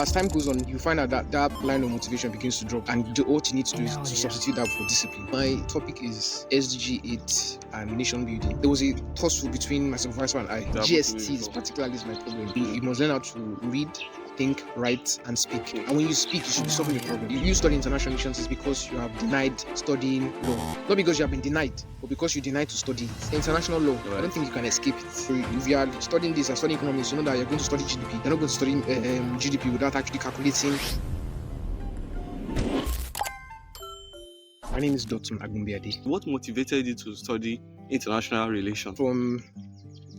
As time goes on, you find out that that line of motivation begins to drop, and what you need to do is to substitute that for discipline. My topic is SDG 8 and nation building. There was a tussle between my supervisor and I. GSTs, particularly, is my problem. You must learn how to read, think, write, and speak. And when you speak, you should be solving the problem. You study international relations is because you have denied studying law. Not because you have been denied, but because you denied to study it. International law, I don't think you can escape it. So if you are studying this and studying economics, you know that you're going to study GDP. You're not going to study GDP without actually calculating. My name is Dotun. What motivated you to study international relations? From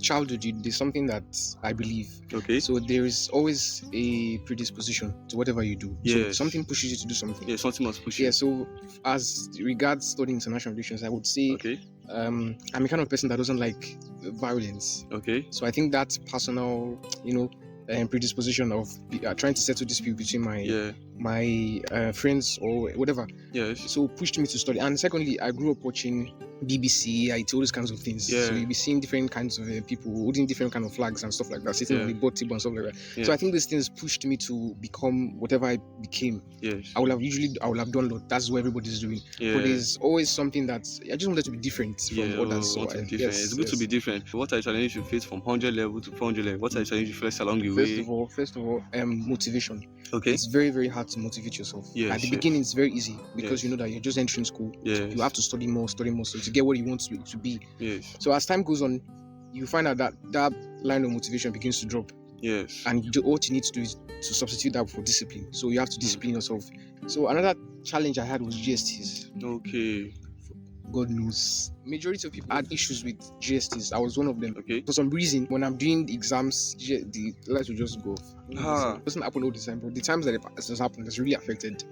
childhood, there's something that I believe. Okay. So there is always a predisposition to whatever you do. Yes. So something pushes you to do something. Yeah, something must push you. Yeah. So as regards studying international relations, I would say I'm a kind of person that doesn't like violence. Okay. So I think that personal, predisposition of trying to settle dispute between my friends or whatever. Yes. So pushed me to study. And secondly, I grew up watching BBC, all those kinds of things. Yeah. So you'll be seeing different kinds of people holding different kind of flags and stuff like that, sitting on the boat table and stuff like that. Yeah. So I think these things pushed me to become whatever I became. Yes. I would have done lot. That's what everybody's doing. Yeah. But there's always something that I just wanted to be different from others. So it's good to be different. What are the challenges you face from 100 level to 400 level? What are the challenges you face along the way? First of all, motivation. Okay. It's very, very hard to motivate yourself. Yes, At the beginning, it's very easy because you know that you're just entering school. Yes. You have to study more so to get what you want to be. Yes. So as time goes on, you find out that that line of motivation begins to drop. Yes. And what you need to do is to substitute that for discipline. So you have to discipline yourself. So another challenge I had was GSTs. Okay. God knows. Majority of people had issues with GSTs. I was one of them. Okay. For some reason, when I'm doing the exams, the lights will just go off. It doesn't happen all the time, but the times that it has happened has really affected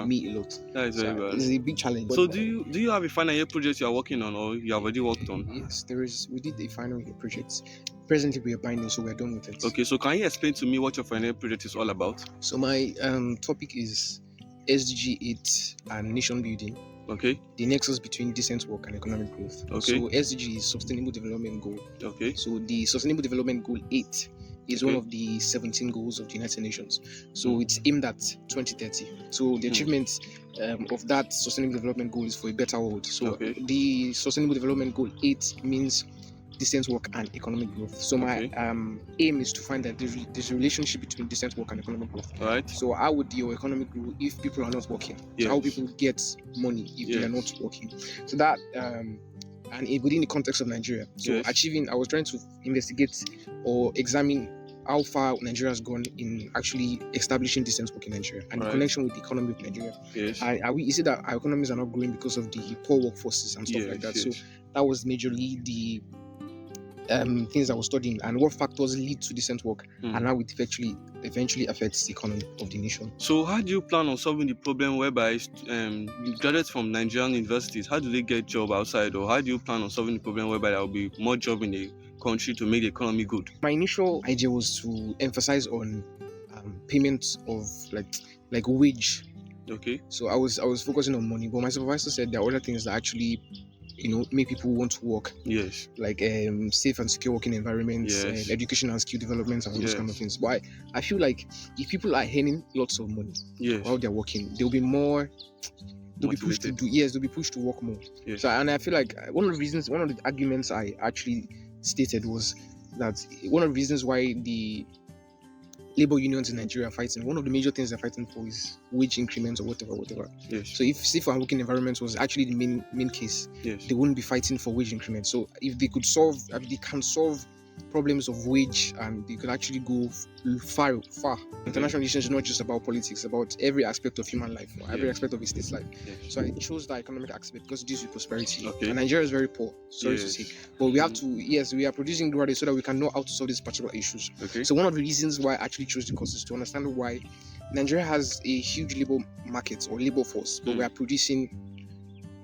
me a lot. That is very bad. It's a big challenge. So do you have a final year project you are working on, or you have already worked on? Yes, there is. We did a final year project. Presently, we are binding, so we're done with it. Okay, so can you explain to me what your final year project is all about? So my topic is SDG 8 and nation building. Okay. The nexus between decent work and economic growth. Okay. So SDG is Sustainable Development Goal. Okay. So the Sustainable Development Goal 8 is one of the 17 goals of the United Nations. So it's aimed at 2030. So the achievement of that Sustainable Development Goal is for a better world. So the Sustainable Development Goal 8 means decent work and economic growth. So my aim is to find that there's a relationship between decent work and economic growth. Right. So how would your economic grow if people are not working? So how will people get money if they are not working? So that and within the context of Nigeria. So I was trying to investigate or examine how far Nigeria has gone in actually establishing decent work in Nigeria and the connection with the economy of Nigeria. Yes. Is it that our economies are not growing because of the poor workforces and stuff like that? So that was majorly the things I was studying and what factors lead to decent work and how it eventually affects the economy of the nation. So how do you plan on solving the problem whereby graduates from Nigerian universities, how do they get job outside, or how do you plan on solving the problem whereby there will be more job in the country to make the economy good? My initial idea was to emphasize on payment of like wage. Okay. So I was focusing on money, but my supervisor said there are other things that actually make people want to work. Yes. Like safe and secure working environments, education and skill development, and all those kind of things. But I feel like if people are earning lots of money while they're working, they'll be more. They'll be pushed to do. Yes, they'll be pushed to work more. Yes. So, and I feel like one of the arguments I actually stated was that one of the reasons why the labor unions in Nigeria are fighting, one of the major things they're fighting for is wage increments or whatever. Yes. So if safe and working environments was actually the main case, they wouldn't be fighting for wage increments. So if they can solve problems of wage and they could actually go far. International relations is not just about politics, it's about every aspect of human life, or every aspect of a state's life. So I chose the economic aspect because it deals with prosperity. And Nigeria is very poor, sorry to say. But we have to, we are producing graduates so that we can know how to solve these particular issues. So one of the reasons why I actually chose the course is to understand why Nigeria has a huge labor market or labor force, but we are producing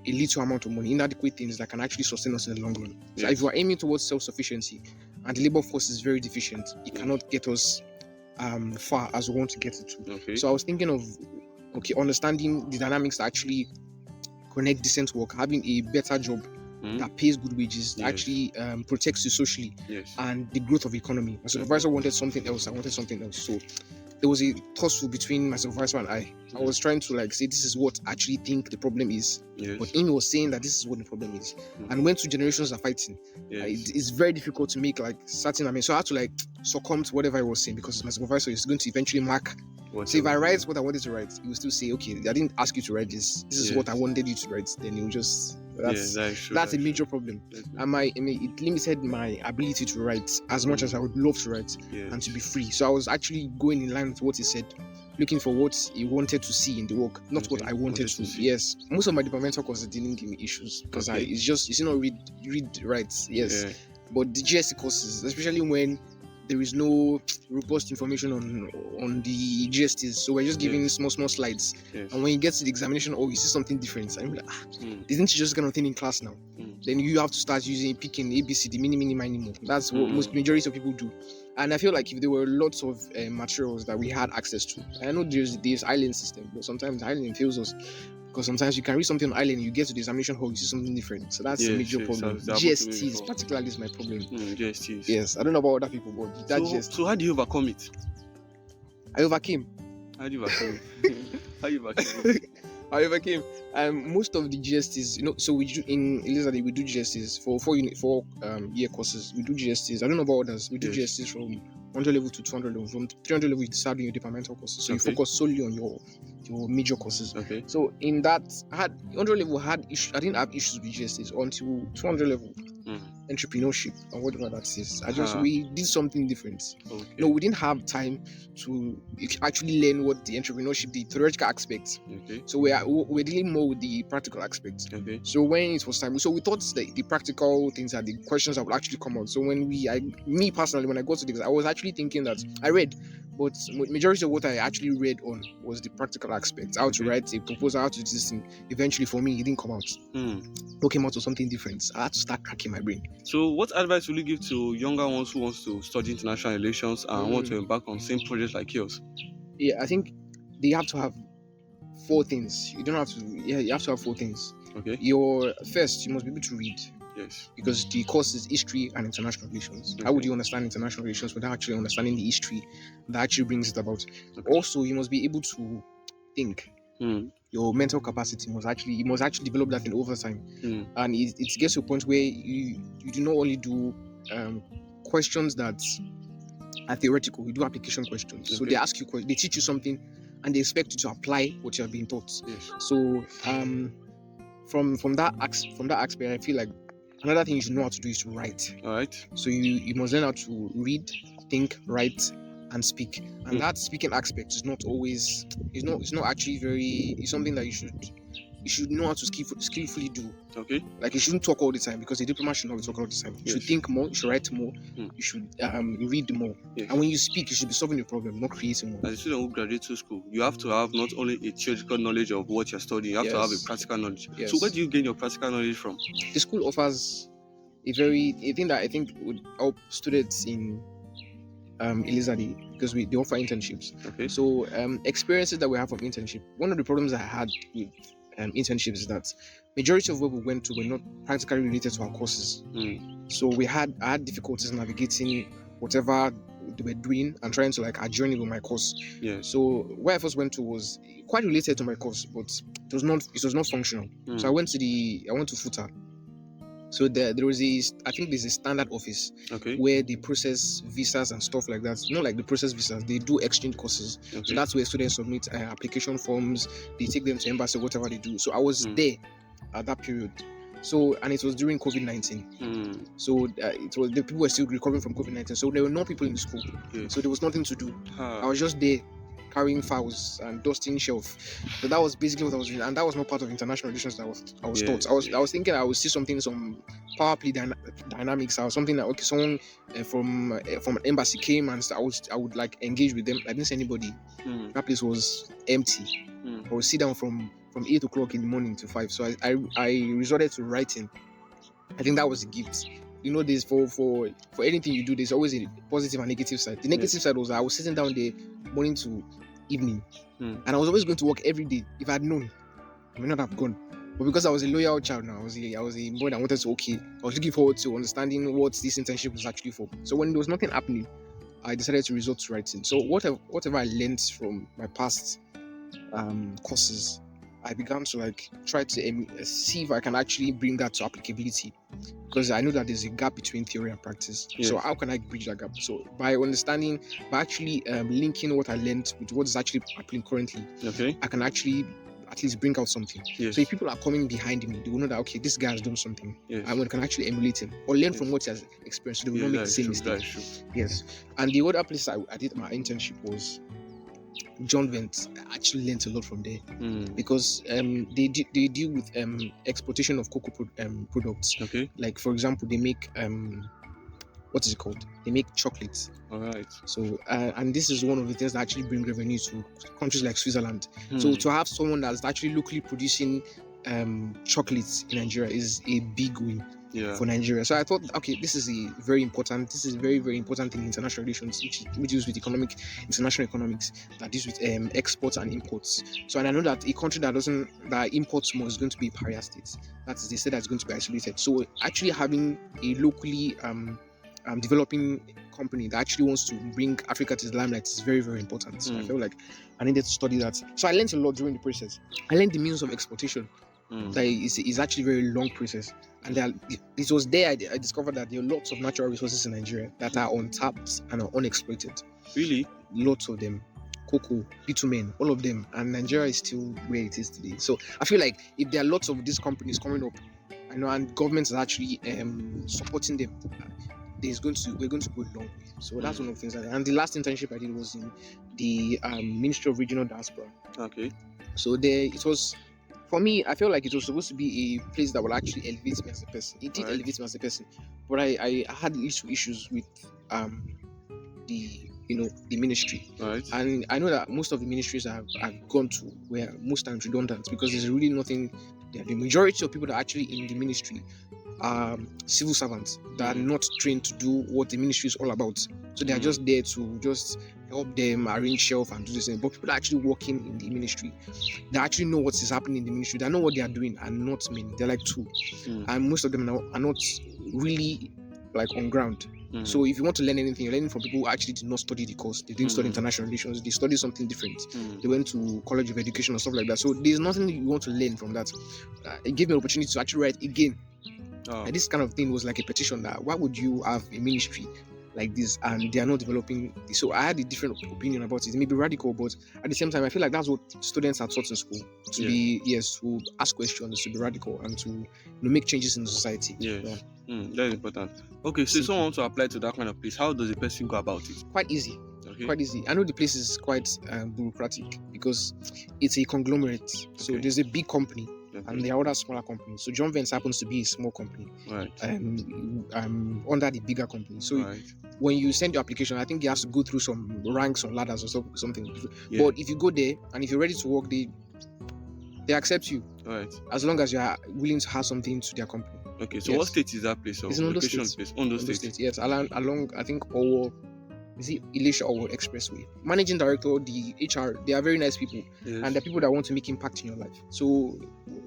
a little amount of money, inadequate things that can actually sustain us in the long run. So if we are aiming towards self-sufficiency and the labor force is very deficient, it cannot get us far as we want to get it to. So I was thinking of understanding the dynamics that actually connect decent work, having a better job that pays good wages, that actually protects you socially, and the growth of the economy. My supervisor wanted something else, I wanted something else. So there was a tussle between my supervisor and I. I was trying to like say this is what I actually think the problem is, but him was saying that this is what the problem is. And when two generations are fighting, it's very difficult to make like certain. I mean, so I had to like succumb to whatever I was saying because my supervisor is going to eventually mark. So if I write what I wanted to write, he will still say, okay, I didn't ask you to write this. This is what I wanted you to write. Then he will just that's a major problem. And it limited my ability to write as much as I would love to write and to be free. So I was actually going in line with what he said, looking for what he wanted to see in the work, not what I wanted to see. Yes, most of my departmental courses didn't give me issues because it's not read write. Yes, but the GSC courses, especially when there is no robust information on the GSTs, so we're just giving small slides, and when you get to the examination, you see something different, and you're like, isn't it just kind of thing in class now? Then you have to start picking ABCD, mini, minimo. That's what most majority of people do. And I feel like if there were lots of materials that we had access to, I know there's island system, but sometimes the island fails us. Because sometimes you can read something on island, you get to the examination hall, you see something different. So that's a major problem. GSTs, particularly, is my problem. GSTs. Yes, I don't know about other people, but that GST. So how do you overcome it? I overcame. How do you overcome it? How you overcame it? I overcame. Most of the GSTs, so we do in Elizade, we do GSTs for 4 year courses. We do GSTs. I don't know about others. We do GSTs from 100 level to 200 level. From 300 level, you decide on your departmental courses. So you focus solely on your major courses. Okay. So in that, 100 level I didn't have issues with GSTs until 200 level. Entrepreneurship and whatever that is. We did something different. Okay. No, we didn't have time to actually learn what the entrepreneurship, the theoretical aspects. Okay. So we're dealing more with the practical aspects. Okay. So when it was time, so we thought the practical things are the questions that would actually come out. So when me personally, when I got to this, I was actually thinking that I read, but majority of what I actually read on was the practical aspects, how to write a proposal, how to do this thing. Eventually, for me, it didn't come out. What came out was something different. I had to start cracking my brain. So, what advice will you give to younger ones who wants to study international relations and want to embark on same projects like yours? Yeah, I think they have to have 4 things. You have to have 4 things. Okay. First, you must be able to read. Yes. Because the course is history and international relations. Okay. How would you understand international relations without actually understanding the history that actually brings it about? Okay. Also, you must be able to think. Your mental capacity must actually develop that in over time. And it gets to a point where you do not only do questions that are theoretical, you do application questions. Okay. So they ask you, they teach you something, and they expect you to apply what you have been taught. Yes. So from that aspect, I feel like another thing you should know how to do is to write. All right. So you must learn how to read, think, write, and speak. And that speaking aspect is not always, it's not actually it's something that you should know how to skillfully do. Okay. Like you shouldn't talk all the time, because a diplomat should not be talking all the time. You should think more, you should write more, you should read more. Yes. And when you speak, you should be solving the problem, not creating more. As a student who graduates to school, you have to have not only a theoretical knowledge of what you're studying, you have to have a practical knowledge. Yes. So where do you gain your practical knowledge from? The school offers a thing that I think would help students in Elizade, because they offer internships. Okay. So experiences that we have from internship. One of the problems I had with internships is that majority of what we went to were not practically related to our courses. So I had difficulties navigating whatever they were doing and trying to like adjourn it with my course. Yeah. So where I first went to was quite related to my course, but it was not functional. So I went to FUTA. So there's a standard office where they process visas and stuff like that. Not like they process visas, they do exchange courses. Okay. So that's where students submit application forms, they take them to embassy, whatever they do. So I was there at that period. So, and it was during COVID-19. So the people were still recovering from COVID-19. So there were no people in the school. Yes. So there was nothing to do. I was just there carrying files and dusting shelf. So that was basically what I was doing, and that was not part of international relations that I was taught. I was thinking I would see some power play dynamics or something that someone from an embassy came and I would like engage with them. I didn't see anybody. That place was empty. I would sit down from 8 o'clock in the morning to 5. So I resorted to writing. I think that was a gift. There's for anything you do, there's always a positive and negative side. The negative side was I was sitting down there morning to evening, and I was always going to work every day. If I had known, I may not have gone. But because I was a loyal child now, I was a boy that wanted to I was looking forward to understanding what this internship was actually for. So when there was nothing happening, I decided to resort to writing. So whatever I learned from my past courses, I began to like try to see if I can actually bring that to applicability, because I know that there's a gap between theory and practice. Yes. So how can I bridge that gap? So by actually linking what I learned with what is actually happening currently, Okay. I can actually at least bring out something. Yes. So if people are coming behind me, they will know that okay, this guy has done something. Yes. And we can actually emulate him or learn Yes. from what he has experienced. So they will Yeah, not make that the is same true, mistake. that is true. Yes. And the other place I did my internship was John Vent. I actually learned a lot from there because they deal with exportation of cocoa products. Okay. Like for example, they make what is it called? They make chocolates. All right. So and this is one of the things that actually bring revenue to countries like Switzerland. So to have someone that's actually locally producing chocolates in Nigeria is a big win. Yeah. For Nigeria. So I thought, okay, this is very, very important in international relations, which deals with international economics, that deals with exports and imports. So, and I know that a country that imports more is going to be a pariah state. That is, they say that's going to be isolated. So actually having a locally developing company that actually wants to bring Africa to the limelight is very, very important. So I felt like I needed to study that. So I learned a lot during the process. I learned the means of exportation. That is actually a very long process, and it was there I discovered that there are lots of natural resources in Nigeria that are untapped and are unexploited. Really? Lots of them. Cocoa, bitumen, all of them, and Nigeria is still where it is today. So I feel like if there are lots of these companies coming up, I know, and governments are actually supporting them, we're going to go a long way. So that's one of the things. And the last internship I did was in the Ministry of Regional Diaspora. Okay. So there it was. For me, I felt like it was supposed to be a place that will actually elevate me as a person. It did elevate me as a person, but I had little issues with the ministry. Right. And I know that most of the ministries I've gone to were most times redundant because there's really nothing. The majority of people that are actually in the ministry are civil servants that are not trained to do what the ministry is all about. So they are just there to just help them arrange shelf and do this thing. But people are actually working in the ministry, they actually know what is happening in the ministry. They know what they are doing, and not many. They're like two, and most of them are not really like on ground. So if you want to learn anything, you're learning from people who actually did not study the course. They didn't study international relations. They studied something different. They went to College of Education or stuff like that. So there's nothing you want to learn from that. It gave me an opportunity to actually write again. And this kind of thing was like a petition that why would you have a ministry like this and they are not developing this? So I had a different opinion about it. It may be radical, but at the same time I feel like that's what students are taught in school, to ask questions, to be radical, and to make changes in society. That's important. Okay, so if someone wants to apply to that kind of place, how does a person go about it? Quite easy. Okay. Quite easy. I know the place is quite bureaucratic because it's a conglomerate. So there's a big company and there are other smaller companies. So John Vance happens to be a small company, right? Under the bigger company. So when you send your application, I think you have to go through some ranks or ladders or something. But if you go there and if you're ready to work, they accept you, right? As long as you are willing to have something to their company. Okay, so what state is that place? It's in Ondo State. Ondo State. Yes, along I think Elisha Owo Expressway. Managing director, the HR, they are very nice people, and they're people that want to make impact in your life. So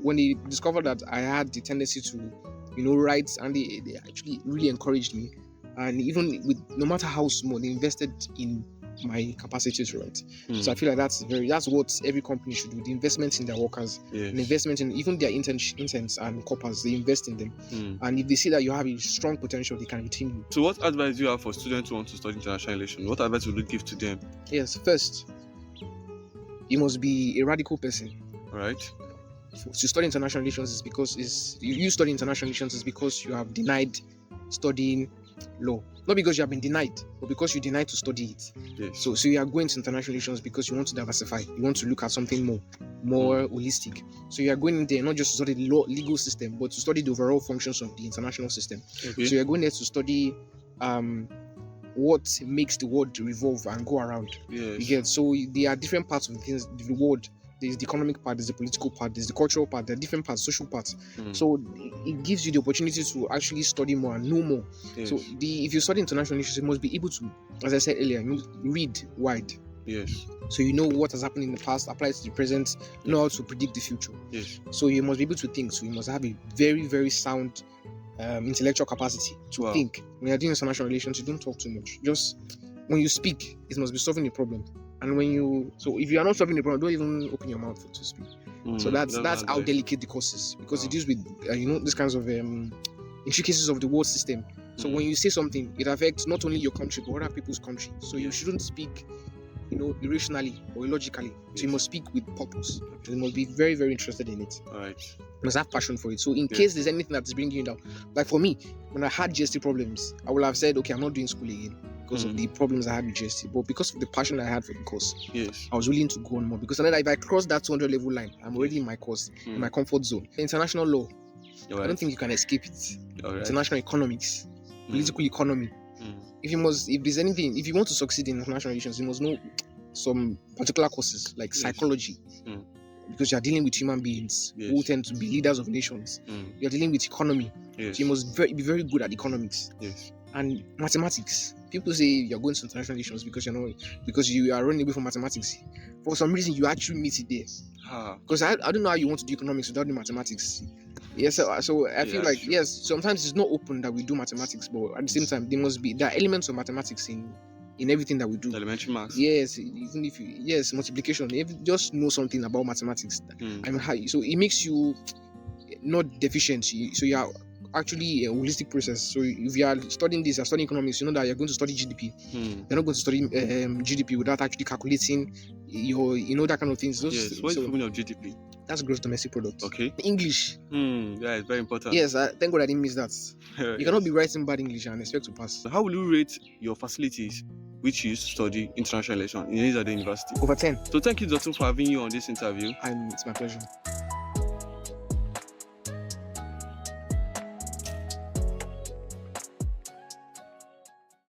when they discovered that I had the tendency to, write, and they actually really encouraged me, and even with no matter how small, they invested in my capacity to write. So I feel like that's what every company should do. The investment in their workers, and investment in even their interns and corpers, they invest in them. And if they see that you have a strong potential, they can retain you. So what advice do you have for students who want to study international relations? What advice would you give to them? Yes, first, you must be a radical person. Right. To study international relations is because you study international relations is because you have denied studying law. Not because you have been denied, but because you denied to study it. Yes. So you are going to international relations because you want to diversify. You want to look at something more holistic. So you are going in there not just to study the legal system, but to study the overall functions of the international system. Okay. So you are going there to study what makes the world revolve and go around. Yes. You get, so there are different parts of the world. There's the economic part, there's the political part, there's the cultural part, there are different parts, social parts. So it gives you the opportunity to actually study more and know more. Yes. So if you study international issues, you must be able to, as I said earlier, read wide. Yes. So you know what has happened in the past, apply to the present, know how to predict the future. Yes. So you must be able to think. So you must have a very, very sound intellectual capacity to think. When you're doing international relations, you don't talk too much. Just when you speak, it must be solving a problem. And so if you are not solving a problem, don't even open your mouth to speak. So that's how delicate the course is, because it deals with these kinds of intricacies of the world system. So when you say something, it affects not only your country but other people's country. So you shouldn't speak, irrationally or illogically. So you must speak with purpose. You must be very, very interested in it. All right. You must have passion for it. So in case there's anything that is bringing you down, like for me, when I had GST problems, I would have said, okay, I'm not doing school again because of the problems I had with GST. But because of the passion I had for the course, I was willing to go on more. Because if I cross that 200 level line, I'm already in my course, in my comfort zone. International law, I don't think you can escape it. International economics, political economy. If you want to succeed in international relations, you must know some particular courses like psychology, because you are dealing with human beings who tend to be leaders of nations. You are dealing with economy, so you must be very good at economics. And mathematics. People say you're going to international relations because you are running away from mathematics. For some reason, you actually meet it there. Because I don't know how you want to do economics without doing mathematics. Yes, so I feel like sometimes it's not open that we do mathematics, but at the same time there are elements of mathematics in everything that we do. Elementary maths. Yes, even if multiplication. If you just know something about mathematics, so it makes you not deficient. So you are actually a holistic process. So if you are studying this, you're studying economics, you know that you're going to study GDP. You're not going to study GDP without actually calculating your, that kind of things. What is the meaning of GDP? That's gross domestic product. Okay. English. Yeah, it's very important. Yes, thank God I didn't miss that. You cannot be writing bad English and expect to pass. How will you rate your facilities which you study international relations in Elizade University? Over 10. So thank you, Dotun, for having you on this interview. And it's my pleasure.